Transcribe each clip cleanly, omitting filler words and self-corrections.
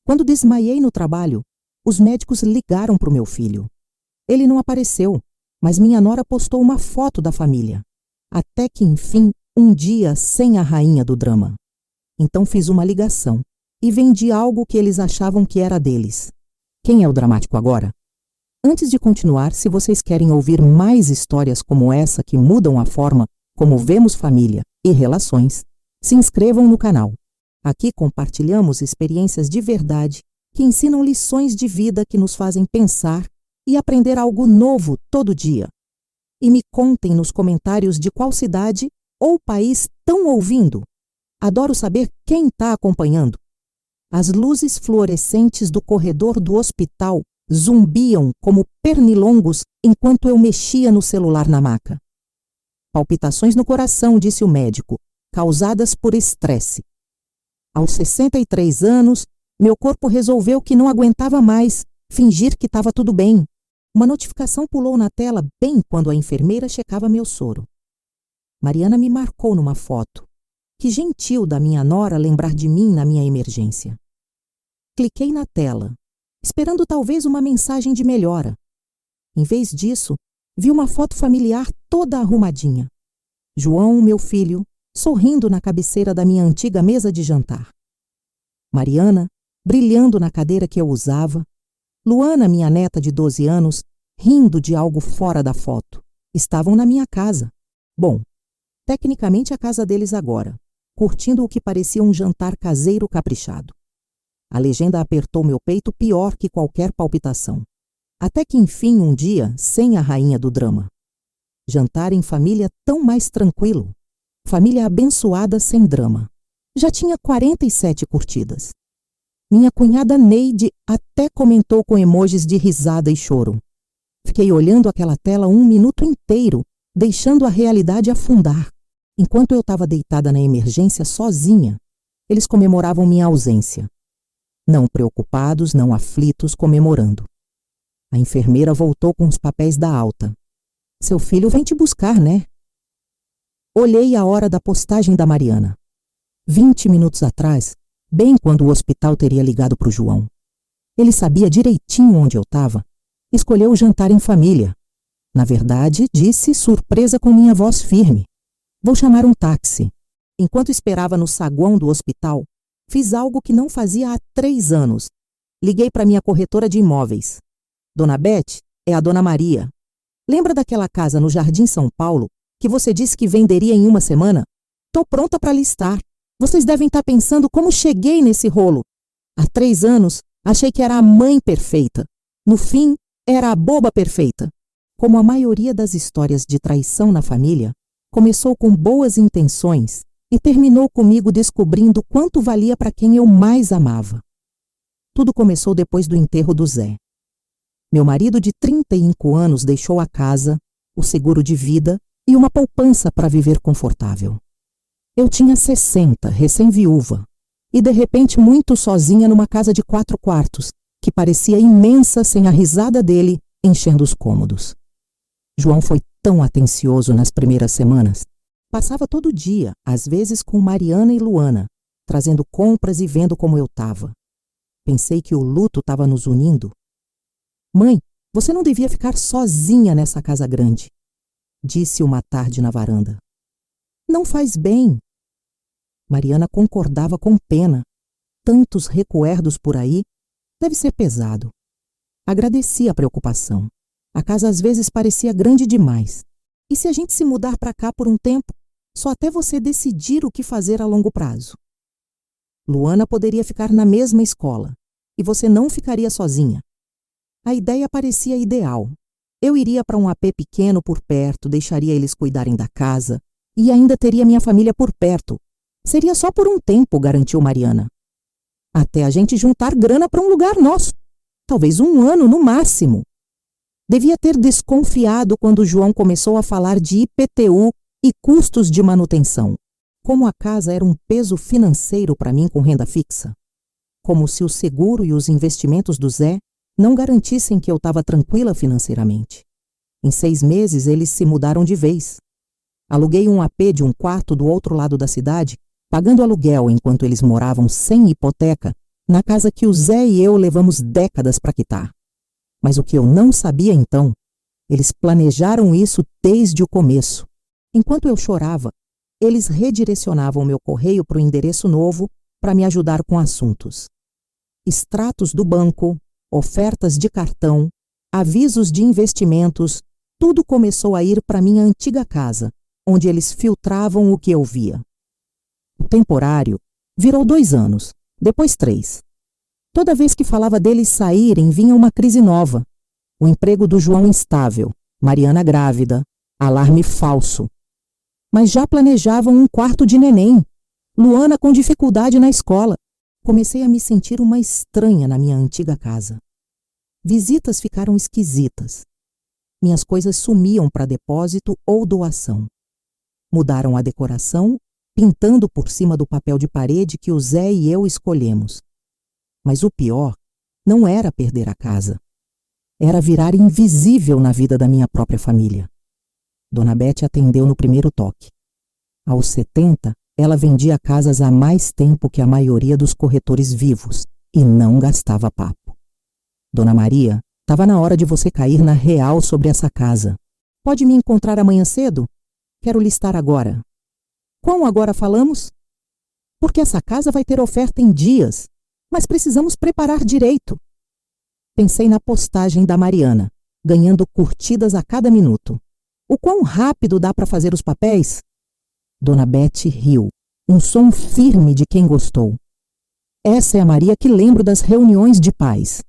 Quando desmaiei no trabalho, os médicos ligaram para o meu filho. Ele não apareceu, mas minha nora postou uma foto da família. Até que, enfim, um dia sem a rainha do drama. Então fiz uma ligação e vendi algo que eles achavam que era deles. Quem é o dramático agora? Antes de continuar, se vocês querem ouvir mais histórias como essa que mudam a forma como vemos família e relações, se inscrevam no canal. Aqui compartilhamos experiências de verdade que ensinam lições de vida que nos fazem pensar e aprender algo novo todo dia. E me contem nos comentários de qual cidade ou país estão ouvindo. Adoro saber quem está acompanhando. As luzes fluorescentes do corredor do hospital zumbiam como pernilongos enquanto eu mexia no celular na maca. Palpitações no coração, disse o médico, causadas por estresse. Aos 63 anos, meu corpo resolveu que não aguentava mais fingir que estava tudo bem. Uma notificação pulou na tela bem quando a enfermeira checava meu soro. Mariana me marcou numa foto. Que gentil da minha nora lembrar de mim na minha emergência. Cliquei na tela, esperando talvez uma mensagem de melhora. Em vez disso, vi uma foto familiar toda arrumadinha. João, meu filho, sorrindo na cabeceira da minha antiga mesa de jantar. Mariana, brilhando na cadeira que eu usava. Luana, minha neta de 12 anos, rindo de algo fora da foto. Estavam na minha casa. Bom, tecnicamente a casa deles agora, curtindo o que parecia um jantar caseiro caprichado. A legenda apertou meu peito pior que qualquer palpitação. Até que enfim um dia, sem a rainha do drama. Jantar em família tão mais tranquilo. Família abençoada sem drama. Já tinha 47 curtidas. Minha cunhada Neide até comentou com emojis de risada e choro. Fiquei olhando aquela tela 1 minuto inteiro, deixando a realidade afundar. Enquanto eu estava deitada na emergência sozinha, eles comemoravam minha ausência. Não preocupados, não aflitos, comemorando. A enfermeira voltou com os papéis da alta. Seu filho vem te buscar, né? Olhei a hora da postagem da Mariana. 20 minutos atrás, bem quando o hospital teria ligado para o João. Ele sabia direitinho onde eu estava. Escolheu o jantar em família. Na verdade, disse surpresa com minha voz firme. Vou chamar um táxi. Enquanto esperava no saguão do hospital, fiz algo que não fazia há 3 anos. Liguei para minha corretora de imóveis. Dona Beth é a Dona Maria. Lembra daquela casa no Jardim São Paulo que você disse que venderia em 1 semana? Tô pronta para listar. Vocês devem estar pensando como cheguei nesse rolo. Há 3 anos, achei que era a mãe perfeita. No fim, era a boba perfeita. Como a maioria das histórias de traição na família, começou com boas intenções e terminou comigo descobrindo quanto valia para quem eu mais amava. Tudo começou depois do enterro do Zé. Meu marido de 35 anos deixou a casa, o seguro de vida e uma poupança para viver confortável. Eu tinha 60, recém-viúva, e de repente muito sozinha numa casa de 4 quartos, que parecia imensa sem a risada dele enchendo os cômodos. João foi tão atencioso nas primeiras semanas. Passava todo dia, às vezes com Mariana e Luana, trazendo compras e vendo como eu estava. Pensei que o luto estava nos unindo. Mãe, você não devia ficar sozinha nessa casa grande, disse uma tarde na varanda. Não faz bem. Mariana concordava com pena. Tantos recuerdos por aí, deve ser pesado. Agradeci a preocupação. A casa às vezes parecia grande demais. E se a gente se mudar para cá por um tempo, só até você decidir o que fazer a longo prazo? Luana poderia ficar na mesma escola, e você não ficaria sozinha. A ideia parecia ideal. Eu iria para um AP pequeno por perto, deixaria eles cuidarem da casa, e ainda teria minha família por perto. Seria só por um tempo, garantiu Mariana. Até a gente juntar grana para um lugar nosso. Talvez 1 ano no máximo. Devia ter desconfiado quando João começou a falar de IPTU e custos de manutenção. Como a casa era um peso financeiro para mim com renda fixa. Como se o seguro e os investimentos do Zé não garantissem que eu estava tranquila financeiramente. Em 6 meses, eles se mudaram de vez. Aluguei um AP de 1 quarto do outro lado da cidade, pagando aluguel enquanto eles moravam sem hipoteca, na casa que o Zé e eu levamos décadas para quitar. Mas o que eu não sabia então, eles planejaram isso desde o começo. Enquanto eu chorava, eles redirecionavam meu correio para o endereço novo para me ajudar com assuntos. Extratos do banco, ofertas de cartão, avisos de investimentos, tudo começou a ir para minha antiga casa, onde eles filtravam o que eu via. O temporário virou 2 anos, depois 3. Toda vez que falava deles saírem, vinha uma crise nova. O emprego do João instável, Mariana grávida, alarme falso. Mas já planejavam um quarto de neném, Luana com dificuldade na escola. Comecei a me sentir uma estranha na minha antiga casa. Visitas ficaram esquisitas. Minhas coisas sumiam para depósito ou doação. Mudaram a decoração, pintando por cima do papel de parede que o Zé e eu escolhemos. Mas o pior não era perder a casa. Era virar invisível na vida da minha própria família. Dona Bete atendeu no primeiro toque. Aos 70, ela vendia casas há mais tempo que a maioria dos corretores vivos e não gastava papo. Dona Maria, estava na hora de você cair na real sobre essa casa. Pode me encontrar amanhã cedo? Quero listar agora. Quão agora falamos? Porque essa casa vai ter oferta em dias, mas precisamos preparar direito. Pensei na postagem da Mariana, ganhando curtidas a cada minuto. O quão rápido dá para fazer os papéis? Dona Bete riu, um som firme de quem gostou. Essa é a Maria que lembro das reuniões de pais.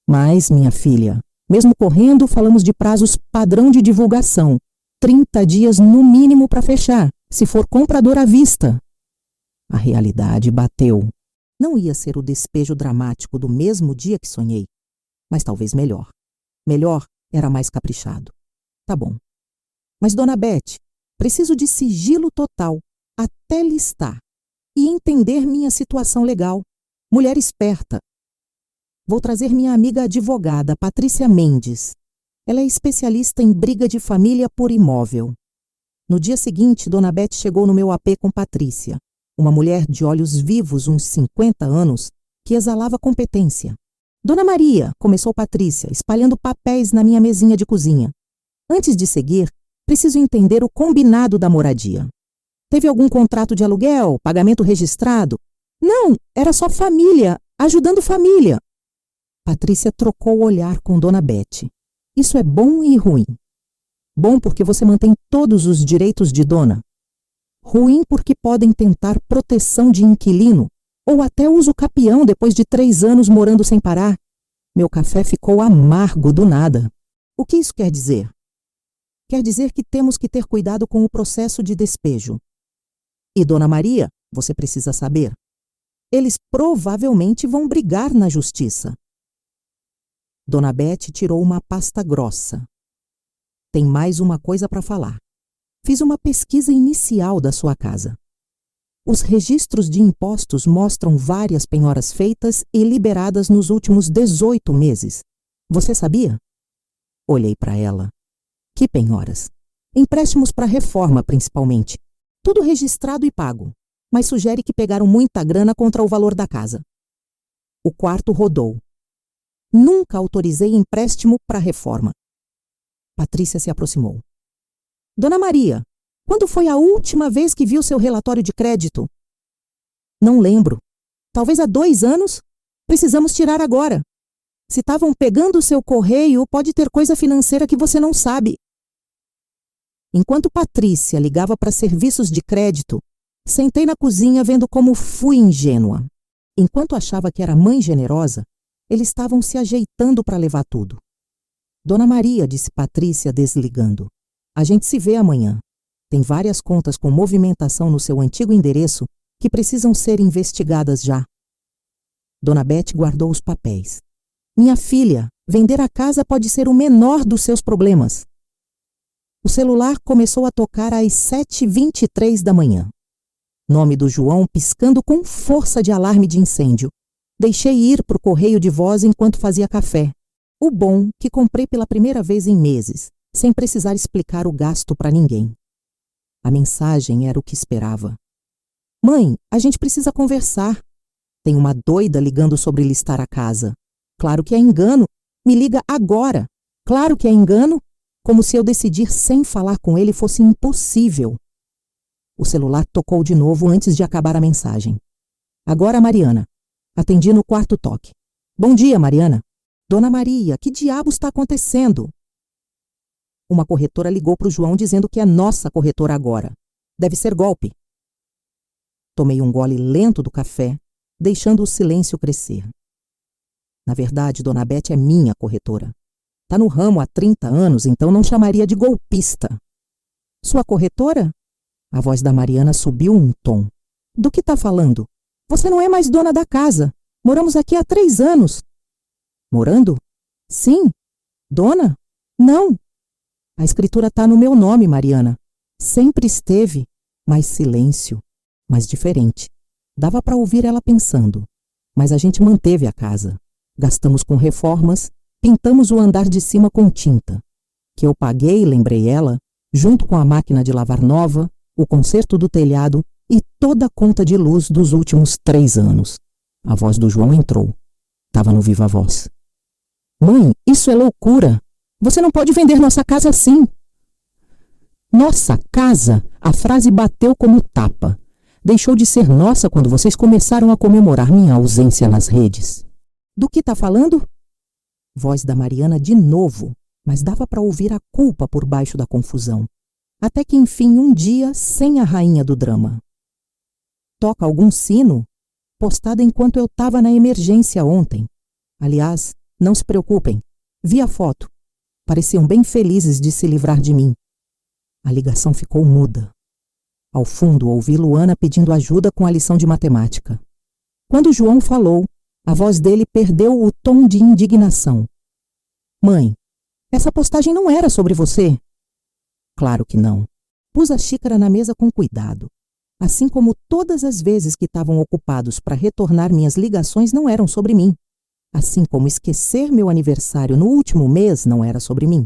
Mas, minha filha, mesmo correndo, falamos de prazos padrão de divulgação. 30 dias no mínimo para fechar, se for comprador à vista. A realidade bateu. Não ia ser o despejo dramático do mesmo dia que sonhei, mas talvez melhor. Melhor era mais caprichado. Tá bom. Mas, Dona Bete, preciso de sigilo total, até listar, e entender minha situação legal. Mulher esperta. Vou trazer minha amiga advogada, Patrícia Mendes. Ela é especialista em briga de família por imóvel. No dia seguinte, Dona Bete chegou no meu AP com Patrícia, uma mulher de olhos vivos, uns 50 anos, que exalava competência. Dona Maria, começou Patrícia, espalhando papéis na minha mesinha de cozinha. Antes de seguir, preciso entender o combinado da moradia. Teve algum contrato de aluguel, pagamento registrado? Não, era só família, ajudando família. Patrícia trocou o olhar com Dona Bete. Isso é bom e ruim. Bom porque você mantém todos os direitos de dona. Ruim porque podem tentar proteção de inquilino ou até uso capião depois de 3 anos morando sem parar. Meu café ficou amargo do nada. O que isso quer dizer? Quer dizer que temos que ter cuidado com o processo de despejo. E Dona Maria, você precisa saber, eles provavelmente vão brigar na justiça. Dona Bete tirou uma pasta grossa. Tem mais uma coisa para falar. Fiz uma pesquisa inicial da sua casa. Os registros de impostos mostram várias penhoras feitas e liberadas nos últimos 18 meses. Você sabia? Olhei para ela. Que penhoras? Empréstimos para reforma, principalmente. Tudo registrado e pago, mas sugere que pegaram muita grana contra o valor da casa. O quarto rodou. Nunca autorizei empréstimo para reforma. Patrícia se aproximou. Dona Maria, quando foi a última vez que viu seu relatório de crédito? Não lembro. Talvez há 2 anos? Precisamos tirar agora. Se estavam pegando o seu correio, pode ter coisa financeira que você não sabe. Enquanto Patrícia ligava para serviços de crédito, sentei na cozinha vendo como fui ingênua. Enquanto achava que era mãe generosa, eles estavam se ajeitando para levar tudo. Dona Maria, disse Patrícia desligando. A gente se vê amanhã. Tem várias contas com movimentação no seu antigo endereço que precisam ser investigadas já. Dona Bete guardou os papéis. Minha filha, vender a casa pode ser o menor dos seus problemas. O celular começou a tocar às 7h23 da manhã. Nome do João piscando com força de alarme de incêndio. Deixei ir para o correio de voz enquanto fazia café. O bom que comprei pela primeira vez em meses, sem precisar explicar o gasto para ninguém. A mensagem era o que esperava. Mãe, a gente precisa conversar. Tem uma doida ligando sobre listar a casa. Claro que é engano. Me liga agora. Claro que é engano. Como se eu decidir sem falar com ele fosse impossível. O celular tocou de novo antes de acabar a mensagem. Agora, Mariana. Atendi no quarto toque. Bom dia, Mariana. Dona Maria, que diabos está acontecendo? Uma corretora ligou para o João dizendo que é nossa corretora agora. Deve ser golpe. Tomei um gole lento do café, deixando o silêncio crescer. Na verdade, Dona Beth é minha corretora. Tá no ramo há 30 anos, então não chamaria de golpista. Sua corretora? A voz da Mariana subiu um tom. Do que tá falando? Você não é mais dona da casa. Moramos aqui há 3 anos. Morando? Sim. Dona? Não. A escritura tá no meu nome, Mariana. Sempre esteve. Mais silêncio. Mas diferente. Dava para ouvir ela pensando. Mas a gente manteve a casa. Gastamos com reformas. Pintamos o andar de cima com tinta. Que eu paguei, lembrei ela, junto com a máquina de lavar nova, o conserto do telhado e toda a conta de luz dos últimos 3 anos. A voz do João entrou. Tava no viva voz. Mãe, isso é loucura. Você não pode vender nossa casa assim. Nossa casa? A frase bateu como tapa. Deixou de ser nossa quando vocês começaram a comemorar minha ausência nas redes. Do que tá falando? Voz da Mariana de novo, mas dava para ouvir a culpa por baixo da confusão. Até que, enfim, um dia, sem a rainha do drama. Toca algum sino? Postada enquanto eu estava na emergência ontem. Aliás, não se preocupem. Vi a foto. Pareciam bem felizes de se livrar de mim. A ligação ficou muda. Ao fundo, ouvi Luana pedindo ajuda com a lição de matemática. Quando João falou, a voz dele perdeu o tom de indignação. Mãe, essa postagem não era sobre você? Claro que não. Pus a xícara na mesa com cuidado. Assim como todas as vezes que estavam ocupados para retornar minhas ligações não eram sobre mim. Assim como esquecer meu aniversário no último mês não era sobre mim.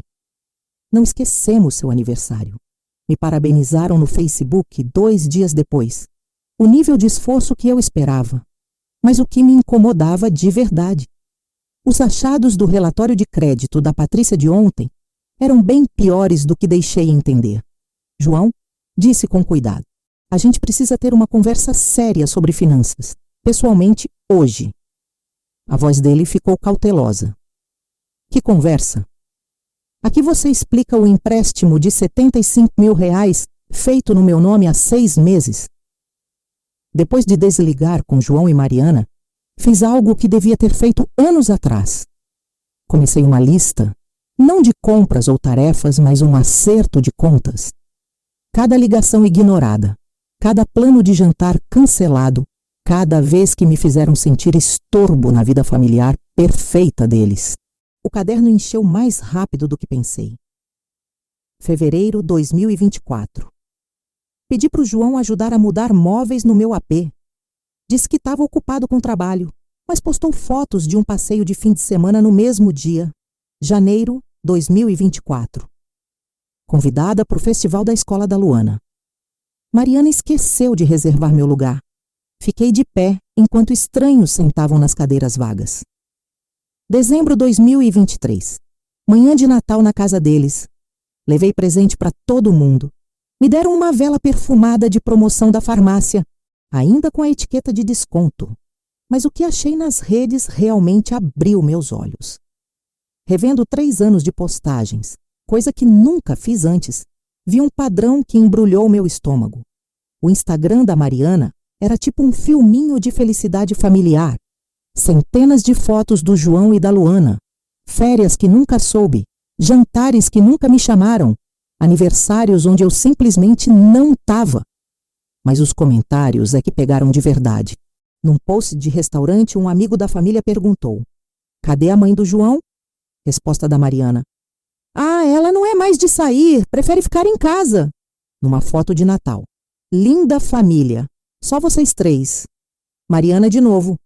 Não esquecemos seu aniversário. Me parabenizaram no Facebook 2 dias depois. O nível de esforço que eu esperava. Mas o que me incomodava de verdade. Os achados do relatório de crédito da Patrícia de ontem eram bem piores do que deixei entender. João disse com cuidado. A gente precisa ter uma conversa séria sobre finanças. Pessoalmente, hoje. A voz dele ficou cautelosa. Que conversa? Aqui você explica o empréstimo de R$75 mil feito no meu nome há 6 meses. Depois de desligar com João e Mariana, fiz algo que devia ter feito anos atrás. Comecei uma lista, não de compras ou tarefas, mas um acerto de contas. Cada ligação ignorada, cada plano de jantar cancelado, cada vez que me fizeram sentir estorbo na vida familiar perfeita deles. O caderno encheu mais rápido do que pensei. Fevereiro 2024. Pedi para o João ajudar a mudar móveis no meu AP. Disse que estava ocupado com trabalho, mas postou fotos de um passeio de fim de semana no mesmo dia, janeiro 2024. Convidada para o festival da escola da Luana. Mariana esqueceu de reservar meu lugar. Fiquei de pé enquanto estranhos sentavam nas cadeiras vagas. Dezembro 2023. Manhã de Natal na casa deles. Levei presente para todo mundo. Me deram uma vela perfumada de promoção da farmácia, ainda com a etiqueta de desconto. Mas o que achei nas redes realmente abriu meus olhos. Revendo 3 anos de postagens, coisa que nunca fiz antes, vi um padrão que embrulhou meu estômago. O Instagram da Mariana era tipo um filminho de felicidade familiar. Centenas de fotos do João e da Luana. Férias que nunca soube. Jantares que nunca me chamaram. Aniversários onde eu simplesmente não estava. Mas os comentários é que pegaram de verdade. Num post de restaurante, um amigo da família perguntou: cadê a mãe do João? Resposta da Mariana: ah, ela não é mais de sair, prefere ficar em casa. Numa foto de Natal: linda família, só vocês 3. Mariana de novo: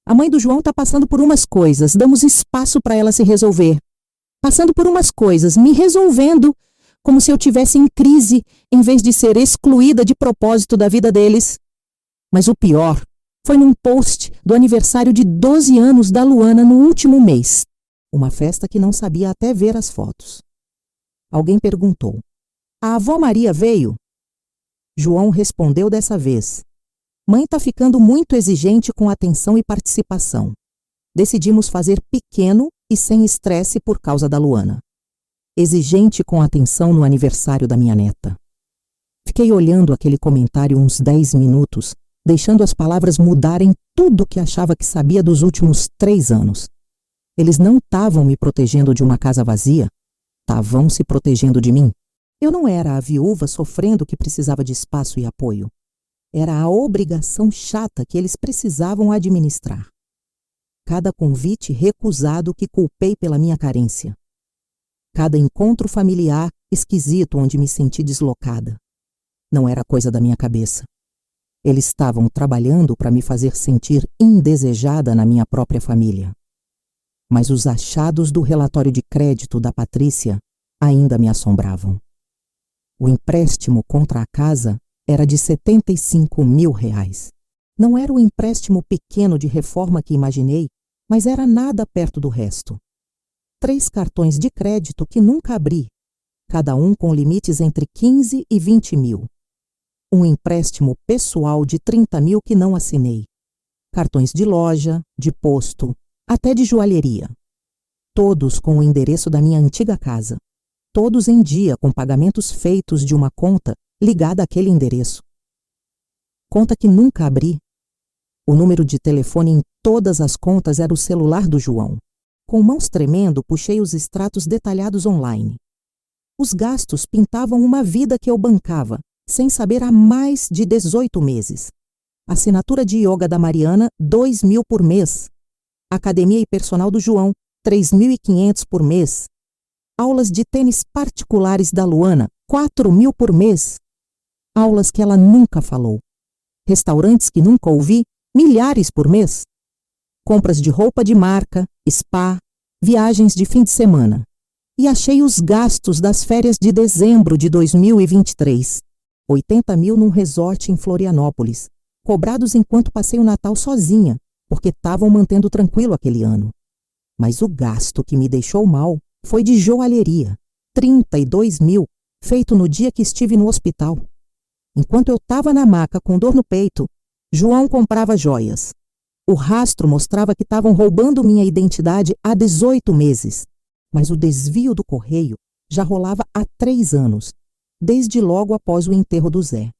a mãe do João está passando por umas coisas, damos espaço para ela se resolver. Passando por umas coisas, me resolvendo, como se eu tivesse em crise, em vez de ser excluída de propósito da vida deles. Mas o pior Foi num post do aniversário de 12 anos da Luana no último mês. Uma festa que não sabia até ver as fotos. Alguém perguntou: "A avó Maria veio?" João respondeu dessa vez: "Mãe tá ficando muito exigente com atenção e participação. Decidimos fazer pequeno e sem estresse por causa da Luana." Exigente com atenção no aniversário da minha neta. Fiquei olhando aquele comentário uns 10 minutos, deixando as palavras mudarem tudo o que achava que sabia dos últimos 3 anos. Eles não estavam me protegendo de uma casa vazia, estavam se protegendo de mim. Eu não era a viúva sofrendo que precisava de espaço e apoio. Era a obrigação chata que eles precisavam administrar. Cada convite recusado que culpei pela minha carência. Cada encontro familiar esquisito onde me senti deslocada. Não era coisa da minha cabeça. Eles estavam trabalhando para me fazer sentir indesejada na minha própria família. Mas os achados do relatório de crédito da Patrícia ainda me assombravam. O empréstimo contra a casa era de R$75 mil. Não era o empréstimo pequeno de reforma que imaginei, mas era nada perto do resto. 3 cartões de crédito que nunca abri, cada um com limites entre 15 e 20 mil. Um empréstimo pessoal de 30 mil que não assinei. Cartões de loja, de posto, até de joalheria. Todos com o endereço da minha antiga casa. Todos em dia com pagamentos feitos de uma conta ligada àquele endereço. Conta que nunca abri. O número de telefone em todas as contas era o celular do João. Com mãos tremendo, puxei os extratos detalhados online. Os gastos pintavam uma vida que eu bancava, sem saber há mais de 18 meses. Assinatura de yoga da Mariana, 2 mil por mês. Academia e personal do João, 3.500 por mês. Aulas de tênis particulares da Luana, 4 mil por mês. Aulas que ela nunca falou. Restaurantes que nunca ouvi, milhares por mês. Compras de roupa de marca, spa, viagens de fim de semana. E achei os gastos das férias de dezembro de 2023. 80 mil num resort em Florianópolis, cobrados enquanto passei o Natal sozinha, porque estavam mantendo tranquilo aquele ano. Mas o gasto que me deixou mal foi de joalheria, 32 mil, feito no dia que estive no hospital. Enquanto eu estava na maca com dor no peito, João comprava joias. O rastro mostrava que estavam roubando minha identidade há 18 meses, mas o desvio do correio já rolava há 3 anos, desde logo após o enterro do Zé,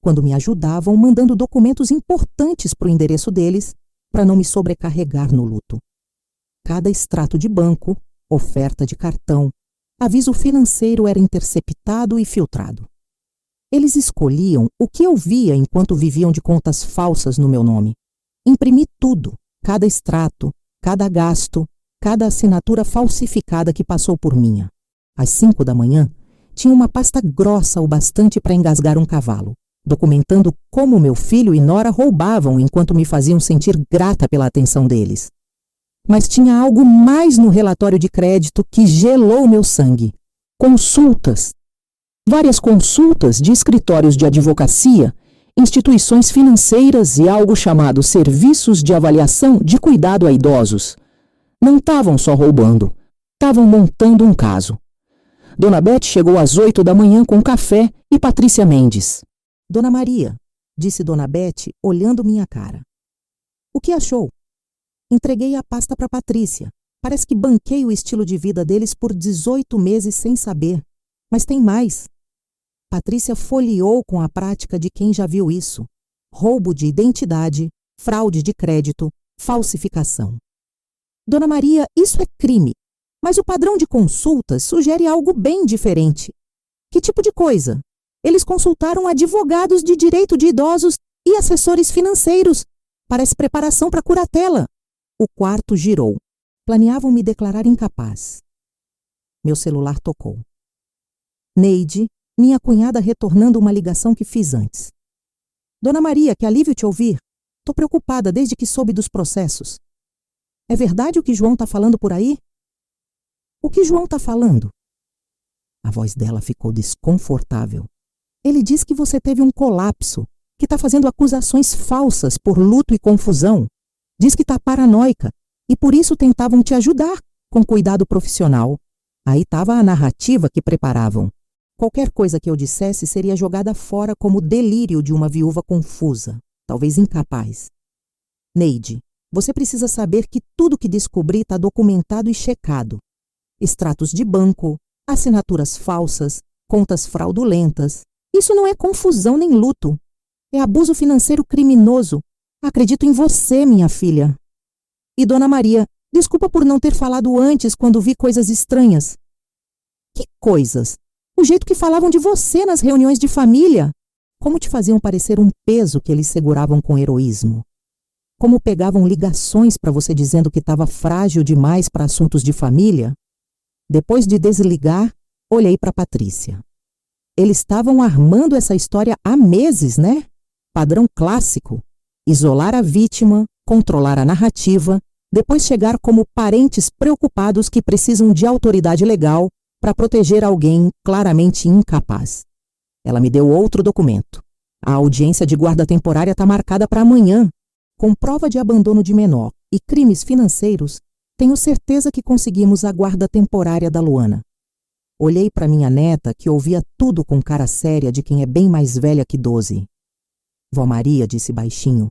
quando me ajudavam mandando documentos importantes para o endereço deles, para não me sobrecarregar no luto. Cada extrato de banco, oferta de cartão, aviso financeiro era interceptado e filtrado. Eles escolhiam o que eu via enquanto viviam de contas falsas no meu nome. Imprimi tudo, cada extrato, cada gasto, cada assinatura falsificada que passou por minha. Às 5 da manhã, tinha uma pasta grossa o bastante para engasgar um cavalo, documentando como meu filho e nora roubavam enquanto me faziam sentir grata pela atenção deles. Mas tinha algo mais no relatório de crédito que gelou meu sangue. Consultas. Várias consultas de escritórios de advocacia, instituições financeiras e algo chamado Serviços de Avaliação de Cuidado a Idosos. Não estavam só roubando, estavam montando um caso. Dona Beth chegou às 8 da manhã com café e Patrícia Mendes. "Dona Maria", disse Dona Beth, olhando minha cara. "O que achou?" Entreguei a pasta para Patrícia. Parece que banquei o estilo de vida deles por 18 meses sem saber. Mas tem mais. Patrícia folheou com a prática de quem já viu isso. Roubo de identidade, fraude de crédito, falsificação. "Dona Maria, isso é crime, mas o padrão de consultas sugere algo bem diferente." "Que tipo de coisa?" "Eles consultaram advogados de direito de idosos e assessores financeiros. Parece preparação para curatela." O quarto girou. Planeavam me declarar incapaz. Meu celular tocou. Neide, minha cunhada, retornando uma ligação que fiz antes. "Dona Maria, que alívio te ouvir. Tô preocupada desde que soube dos processos. É verdade o que João tá falando por aí?" "O que João tá falando?" A voz dela ficou desconfortável. "Ele diz que você teve um colapso, que está fazendo acusações falsas por luto e confusão. Diz que está paranoica e por isso tentavam te ajudar com cuidado profissional. Aí estava a narrativa que preparavam. Qualquer coisa que eu dissesse seria jogada fora como delírio de uma viúva confusa, talvez incapaz. Neide, você precisa saber que tudo que descobri está documentado e checado. Extratos de banco, assinaturas falsas, contas fraudulentas. Isso não é confusão nem luto. É abuso financeiro criminoso. Acredito em você, minha filha. E Dona Maria, desculpa por não ter falado antes quando vi coisas estranhas. Que coisas? O jeito que falavam de você nas reuniões de família. Como te faziam parecer um peso que eles seguravam com heroísmo. Como pegavam ligações para você dizendo que estava frágil demais para assuntos de família. Depois de desligar, olhei para Patrícia. Eles estavam armando essa história há meses, né? Padrão clássico. Isolar a vítima, controlar a narrativa, depois chegar como parentes preocupados que precisam de autoridade legal para proteger alguém claramente incapaz. Ela me deu outro documento. A audiência de guarda temporária está marcada para amanhã. Com prova de abandono de menor e crimes financeiros, tenho certeza que conseguimos a guarda temporária da Luana. Olhei para minha neta, que ouvia tudo com cara séria de quem é bem mais velha que 12. Vó Maria disse baixinho,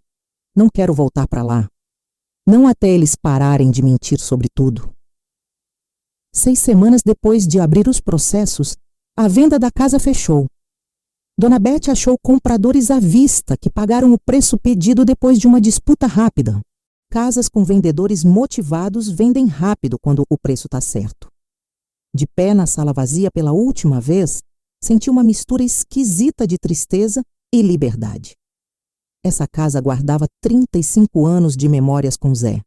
não quero voltar para lá. Não até eles pararem de mentir sobre tudo. 6 semanas depois de abrir os processos, a venda da casa fechou. Dona Beth achou compradores à vista que pagaram o preço pedido depois de uma disputa rápida. Casas com vendedores motivados vendem rápido quando o preço está certo. De pé na sala vazia pela última vez, senti uma mistura esquisita de tristeza e liberdade. Essa casa guardava 35 anos de memórias com Zé.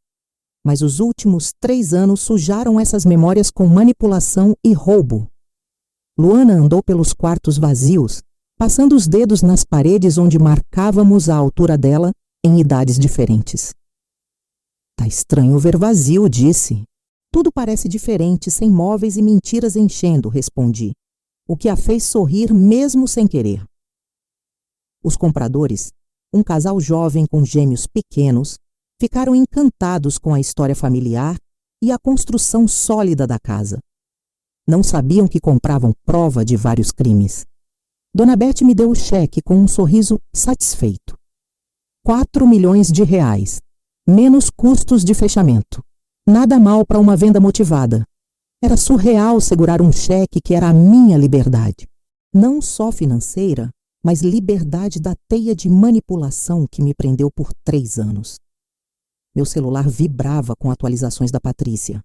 Mas os últimos 3 anos sujaram essas memórias com manipulação e roubo. Luana andou pelos quartos vazios, passando os dedos nas paredes onde marcávamos a altura dela em idades diferentes. Tá estranho ver vazio, disse. Tudo parece diferente, sem móveis e mentiras enchendo, respondi, o que a fez sorrir mesmo sem querer. Os compradores, um casal jovem com gêmeos pequenos, ficaram encantados com a história familiar e a construção sólida da casa. Não sabiam que compravam prova de vários crimes. Dona Beth me deu o cheque com um sorriso satisfeito. 4 milhões de reais, menos custos de fechamento. Nada mal para uma venda motivada. Era surreal segurar um cheque que era a minha liberdade. Não só financeira, mas liberdade da teia de manipulação que me prendeu por 3 anos. Meu celular vibrava com atualizações da Patrícia.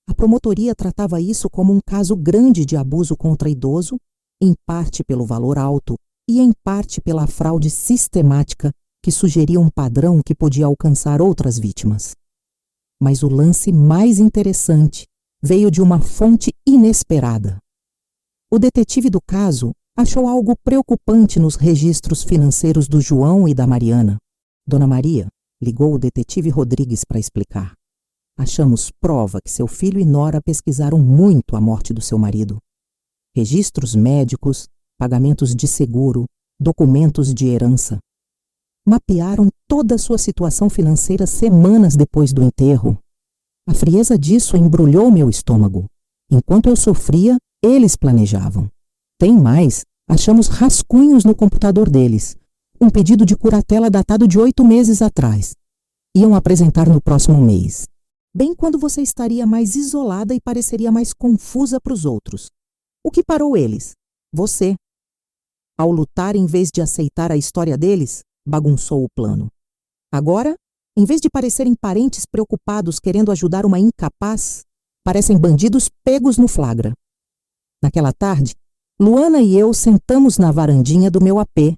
A promotoria tratava isso como um caso grande de abuso contra idoso, em parte pelo valor alto e em parte pela fraude sistemática que sugeria um padrão que podia alcançar outras vítimas. Mas o lance mais interessante veio de uma fonte inesperada. O detetive do caso achou algo preocupante nos registros financeiros do João e da Mariana. Dona Maria ligou o detetive Rodrigues para explicar. Achamos prova que seu filho e Nora pesquisaram muito a morte do seu marido. Registros médicos, pagamentos de seguro, documentos de herança. Mapearam toda a sua situação financeira semanas depois do enterro. A frieza disso embrulhou meu estômago. Enquanto eu sofria, eles planejavam. Tem mais, achamos rascunhos no computador deles. Um pedido de curatela datado de 8 meses atrás. Iam apresentar no próximo mês. Bem quando você estaria mais isolada e pareceria mais confusa para os outros. O que parou eles? Você. Ao lutar em vez de aceitar a história deles, bagunçou o plano. Agora, em vez de parecerem parentes preocupados querendo ajudar uma incapaz, parecem bandidos pegos no flagra. Naquela tarde, Luana e eu sentamos na varandinha do meu AP,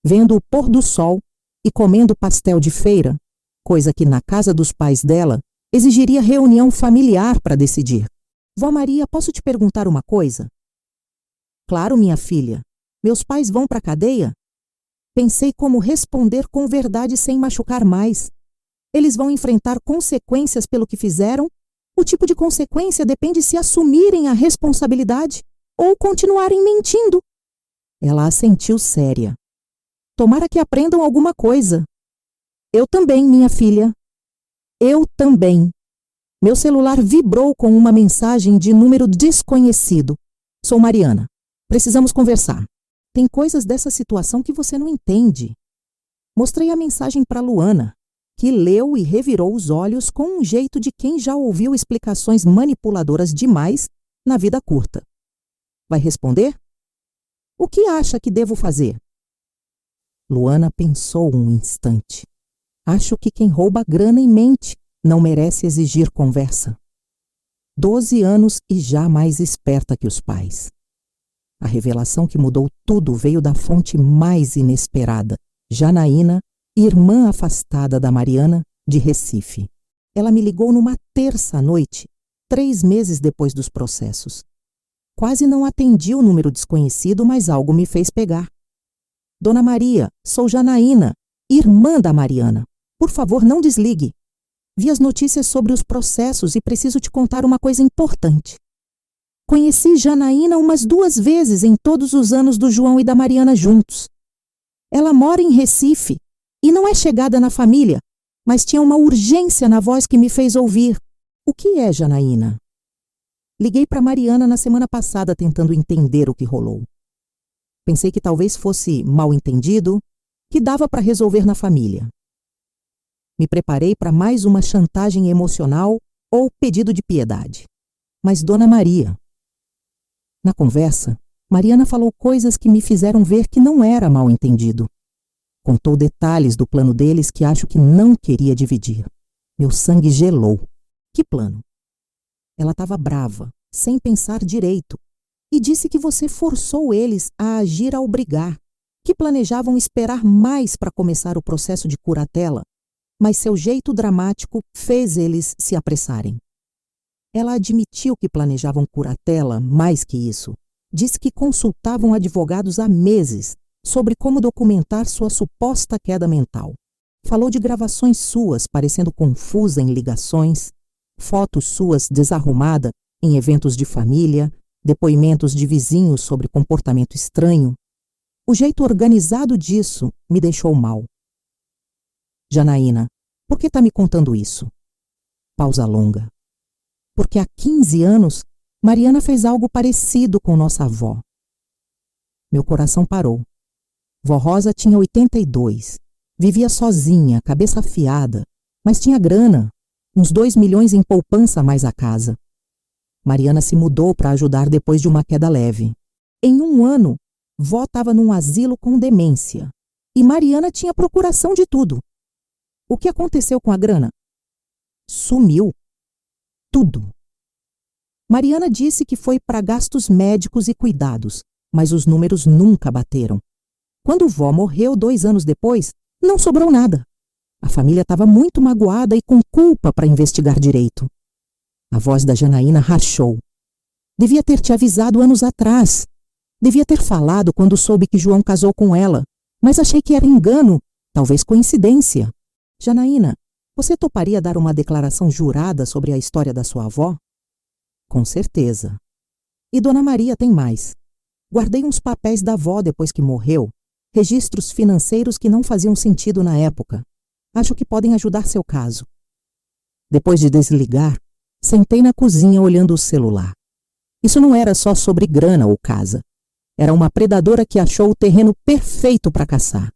vendo o pôr do sol e comendo pastel de feira, coisa que na casa dos pais dela exigiria reunião familiar para decidir. Vó Maria, posso te perguntar uma coisa? Claro, minha filha. Meus pais vão para a cadeia? Pensei como responder com verdade sem machucar mais. Eles vão enfrentar consequências pelo que fizeram? O tipo de consequência depende se assumirem a responsabilidade ou continuarem mentindo. Ela assentiu séria. Tomara que aprendam alguma coisa. Eu também, minha filha. Eu também. Meu celular vibrou com uma mensagem de número desconhecido. Sou Mariana. Precisamos conversar. Tem coisas dessa situação que você não entende. Mostrei a mensagem para Luana, que leu e revirou os olhos com um jeito de quem já ouviu explicações manipuladoras demais na vida curta. Vai responder? O que acha que devo fazer? Luana pensou um instante. Acho que quem rouba grana em mente não merece exigir conversa. 12 anos e já mais esperta que os pais. A revelação que mudou tudo veio da fonte mais inesperada, Janaína, irmã afastada da Mariana, de Recife. Ela me ligou numa terça-noite, 3 meses depois dos processos. Quase não atendi o número desconhecido, mas algo me fez pegar. Dona Maria, sou Janaína, irmã da Mariana. Por favor, não desligue. Vi as notícias sobre os processos e preciso te contar uma coisa importante. Conheci Janaína umas 2 vezes em todos os anos do João e da Mariana juntos. Ela mora em Recife e não é chegada na família, mas tinha uma urgência na voz que me fez ouvir. O que é Janaína? Liguei para Mariana na semana passada tentando entender o que rolou. Pensei que talvez fosse mal entendido, que dava para resolver na família. Me preparei para mais uma chantagem emocional ou pedido de piedade. Mas Dona Maria... Na conversa, Mariana falou coisas que me fizeram ver que não era mal entendido. Contou detalhes do plano deles que acho que não queria dividir. Meu sangue gelou. Que plano? Ela estava brava, sem pensar direito, e disse que você forçou eles a agir ao brigar, que planejavam esperar mais para começar o processo de curatela, mas seu jeito dramático fez eles se apressarem. Ela admitiu que planejavam curatela mais que isso. Disse que consultavam advogados há meses sobre como documentar sua suposta queda mental. Falou de gravações suas parecendo confusa em ligações, fotos suas desarrumada em eventos de família, depoimentos de vizinhos sobre comportamento estranho. O jeito organizado disso me deixou mal. Janaína, por que está me contando isso? Pausa longa. Porque há 15 anos, Mariana fez algo parecido com nossa avó. Meu coração parou. Vó Rosa tinha 82. Vivia sozinha, cabeça afiada, mas tinha grana, uns 2 milhões em poupança mais a casa. Mariana se mudou para ajudar depois de uma queda leve. Em 1 ano, vó estava num asilo com demência. E Mariana tinha procuração de tudo. O que aconteceu com a grana? Sumiu. Tudo. Mariana disse que foi para gastos médicos e cuidados, mas os números nunca bateram. Quando vó morreu 2 anos depois, não sobrou nada. A família estava muito magoada e com culpa para investigar direito. A voz da Janaína rachou. Devia ter te avisado anos atrás. Devia ter falado quando soube que João casou com ela, mas achei que era engano, talvez coincidência. Janaína, você toparia dar uma declaração jurada sobre a história da sua avó? Com certeza. E Dona Maria tem mais. Guardei uns papéis da avó depois que morreu, registros financeiros que não faziam sentido na época. Acho que podem ajudar seu caso. Depois de desligar, sentei na cozinha olhando o celular. Isso não era só sobre grana ou casa. Era uma predadora que achou o terreno perfeito para caçar.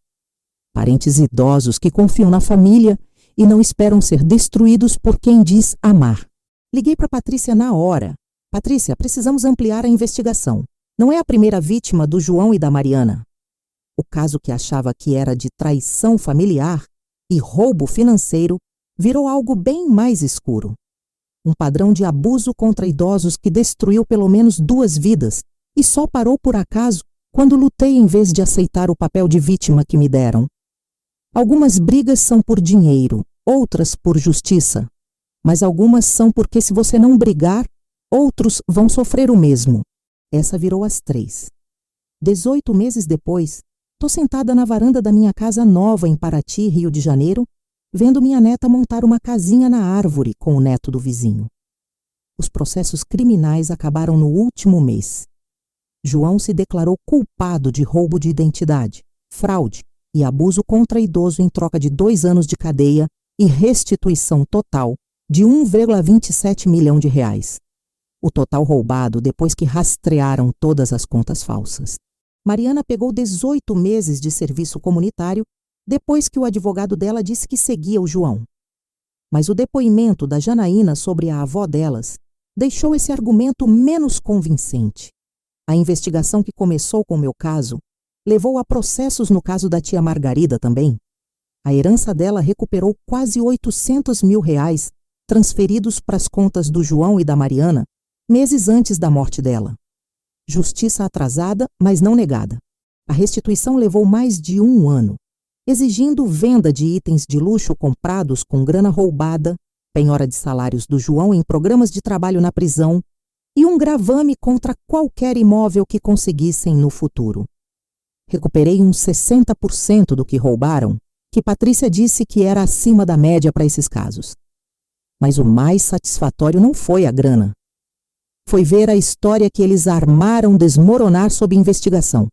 Parentes idosos que confiam na família e não esperam ser destruídos por quem diz amar. Liguei para Patrícia na hora. Patrícia, precisamos ampliar a investigação. Não é a primeira vítima do João e da Mariana. O caso que achava que era de traição familiar e roubo financeiro virou algo bem mais escuro. Um padrão de abuso contra idosos que destruiu pelo menos 2 vidas e só parou por acaso quando lutei em vez de aceitar o papel de vítima que me deram. Algumas brigas são por dinheiro, outras por justiça. Mas algumas são porque se você não brigar, outros vão sofrer o mesmo. Essa virou às 3. 18 meses depois, tô sentada na varanda da minha casa nova em Paraty, Rio de Janeiro, vendo minha neta montar uma casinha na árvore com o neto do vizinho. Os processos criminais acabaram no último mês. João se declarou culpado de roubo de identidade, fraude, e abuso contra idoso em troca de 2 anos de cadeia e restituição total de 1,27 milhão de reais. O total roubado depois que rastrearam todas as contas falsas. Mariana pegou 18 meses de serviço comunitário depois que o advogado dela disse que seguia o João. Mas o depoimento da Janaína sobre a avó delas deixou esse argumento menos convincente. A investigação que começou com o meu caso levou a processos no caso da tia Margarida também. A herança dela recuperou quase 800 mil reais transferidos para as contas do João e da Mariana meses antes da morte dela. Justiça atrasada, mas não negada. A restituição levou mais de 1 ano, exigindo venda de itens de luxo comprados com grana roubada, penhora de salários do João em programas de trabalho na prisão e um gravame contra qualquer imóvel que conseguissem no futuro. Recuperei uns 60% do que roubaram, que Patrícia disse que era acima da média para esses casos. Mas o mais satisfatório não foi a grana. Foi ver a história que eles armaram desmoronar sob investigação.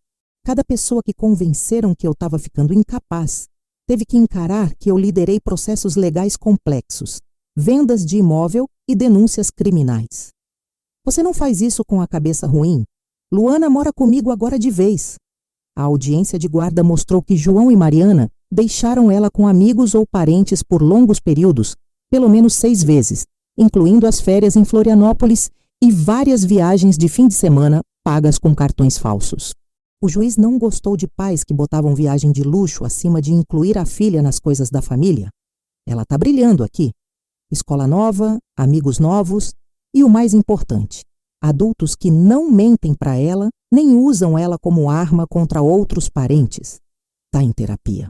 Cada pessoa que convenceram que eu estava ficando incapaz teve que encarar que eu liderei processos legais complexos, vendas de imóvel e denúncias criminais. Você não faz isso com a cabeça ruim? Luana mora comigo agora de vez. A audiência de guarda mostrou que João e Mariana deixaram ela com amigos ou parentes por longos períodos, pelo menos 6 vezes, incluindo as férias em Florianópolis e várias viagens de fim de semana pagas com cartões falsos. O juiz não gostou de pais que botavam viagem de luxo acima de incluir a filha nas coisas da família. Ela está brilhando aqui. Escola nova, amigos novos e o mais importante, adultos que não mentem para ela nem usam ela como arma contra outros parentes. Está em terapia.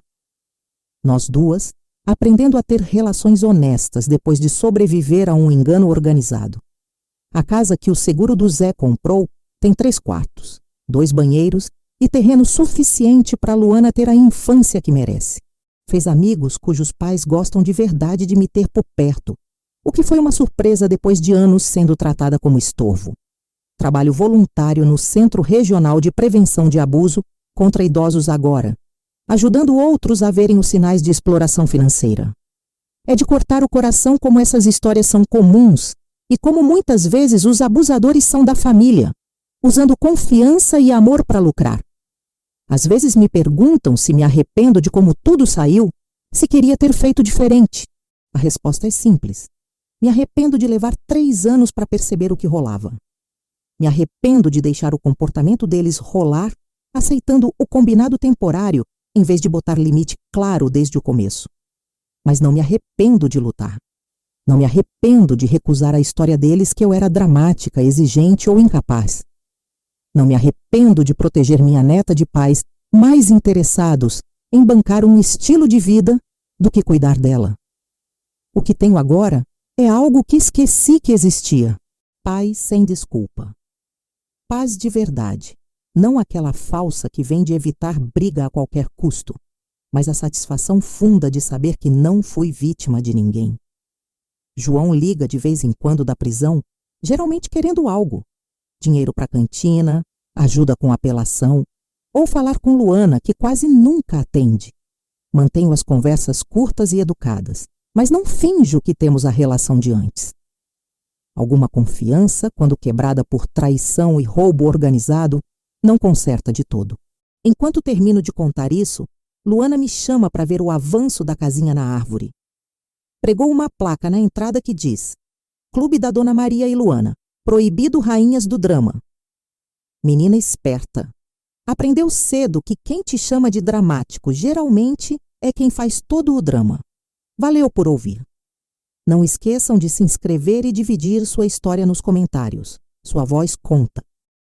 Nós duas, aprendendo a ter relações honestas depois de sobreviver a um engano organizado. A casa que o seguro do Zé comprou tem 3 quartos, 2 banheiros e terreno suficiente para Luana ter a infância que merece. Fez amigos cujos pais gostam de verdade de me ter por perto, o que foi uma surpresa depois de anos sendo tratada como estorvo. Trabalho voluntário no Centro Regional de Prevenção de Abuso contra Idosos agora, ajudando outros a verem os sinais de exploração financeira. É de cortar o coração como essas histórias são comuns e como muitas vezes os abusadores são da família, usando confiança e amor para lucrar. Às vezes me perguntam se me arrependo de como tudo saiu, se queria ter feito diferente. A resposta é simples. Me arrependo de levar 3 anos para perceber o que rolava. Me arrependo de deixar o comportamento deles rolar, aceitando o combinado temporário, em vez de botar limite claro desde o começo. Mas não me arrependo de lutar. Não me arrependo de recusar a história deles que eu era dramática, exigente ou incapaz. Não me arrependo de proteger minha neta de pais mais interessados em bancar um estilo de vida do que cuidar dela. O que tenho agora é algo que esqueci que existia. Paz sem desculpa. Paz de verdade. Não aquela falsa que vem de evitar briga a qualquer custo, mas a satisfação funda de saber que não fui vítima de ninguém. João liga de vez em quando da prisão, geralmente querendo algo. Dinheiro para cantina, ajuda com apelação, ou falar com Luana, que quase nunca atende. Mantenho as conversas curtas e educadas, mas não finjo que temos a relação de antes. Alguma confiança, quando quebrada por traição e roubo organizado, não conserta de todo. Enquanto termino de contar isso, Luana me chama para ver o avanço da casinha na árvore. Pregou uma placa na entrada que diz: Clube da Dona Maria e Luana, proibido rainhas do drama. Menina esperta. Aprendeu cedo que quem te chama de dramático geralmente é quem faz todo o drama. Valeu por ouvir. Não esqueçam de se inscrever e dividir sua história nos comentários. Sua voz conta.